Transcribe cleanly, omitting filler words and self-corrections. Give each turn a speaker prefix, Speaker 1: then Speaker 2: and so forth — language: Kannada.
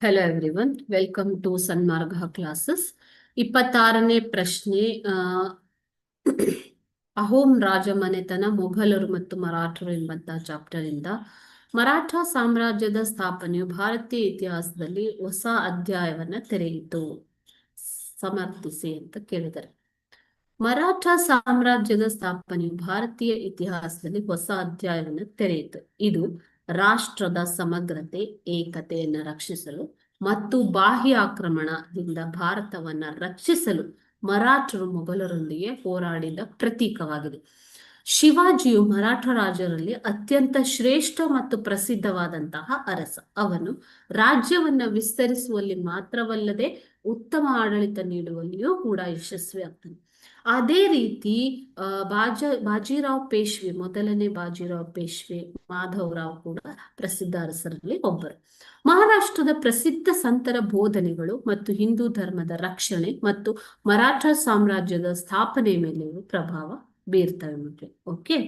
Speaker 1: Hello everyone, welcome to Sanmarga classes. 26ನೇ ಪ್ರಶ್ನೆ. ಅಹೋಮ್ ರಾಜಮನೆತನ, ಮೊಘಲರು ಮತ್ತು ಮರಾಠರು ಎಂಬಂತಹ ಚಾಪ್ಟರ್ ಇಂದ ಮರಾಠ ಸಾಮ್ರಾಜ್ಯದ ಸ್ಥಾಪನೆಯು ಭಾರತೀಯ ಇತಿಹಾಸದಲ್ಲಿ ಹೊಸ ಅಧ್ಯಾಯವನ್ನ ತೆರೆಯಿತು. ಸಮರ್ಥಿಸಿ ಅಂತ ಕೇಳಿದರೆ, ಮರಾಠ ಸಾಮ್ರಾಜ್ಯದ ಸ್ಥಾಪನೆಯು ಭಾರತೀಯ ಇತಿಹಾಸದಲ್ಲಿ ಹೊಸ ಅಧ್ಯಾಯವನ್ನು ತೆರೆಯಿತು. ಇದು ರಾಷ್ಟ್ರದ ಸಮಗ್ರತೆ, ಏಕತೆಯನ್ನು ರಕ್ಷಿಸಲು ಮತ್ತು ಬಾಹ್ಯ ಆಕ್ರಮಣದಿಂದ ಭಾರತವನ್ನ ರಕ್ಷಿಸಲು ಮರಾಠರು ಮೊಘಲರೊಂದಿಗೆ ಹೋರಾಡಿದ ಪ್ರತೀಕವಾಗಿದೆ. ಶಿವಾಜಿಯು ಮರಾಠ ರಾಜರಲ್ಲಿ ಅತ್ಯಂತ ಶ್ರೇಷ್ಠ ಮತ್ತು ಪ್ರಸಿದ್ಧವಾದಂತಹ ಅರಸ. ಅವನು ರಾಜ್ಯವನ್ನ ವಿಸ್ತರಿಸುವಲ್ಲಿ ಮಾತ್ರವಲ್ಲದೆ ಉತ್ತಮ ಆಡಳಿತ ನೀಡುವಲ್ಲಿಯೂ ಕೂಡ ಯಶಸ್ವಿ ಆಗ್ತಾನೆ. ಅದೇ ರೀತಿ ಬಾಜಿರಾವ್ ಪೇಶ್ವೆ, ಮೊದಲನೇ ಬಾಜಿರಾವ್ ಪೇಶ್ವೆ ಮಾಧವರಾವ್ ಕೂಡ ಪ್ರಸಿದ್ಧ ಅರಸರಲ್ಲಿ ಒಬ್ಬರು. ಮಹಾರಾಷ್ಟ್ರದ ಪ್ರಸಿದ್ಧ ಸಂತರ ಬೋಧನೆಗಳು ಮತ್ತು ಹಿಂದೂ ಧರ್ಮದ ರಕ್ಷಣೆ ಮತ್ತು ಮರಾಠ ಸಾಮ್ರಾಜ್ಯದ ಸ್ಥಾಪನೆ ಮೇಲೆ ಪ್ರಭಾವ ಬೀರ್ತವೆ ಮಕ್ಕಳು. ಓಕೆ,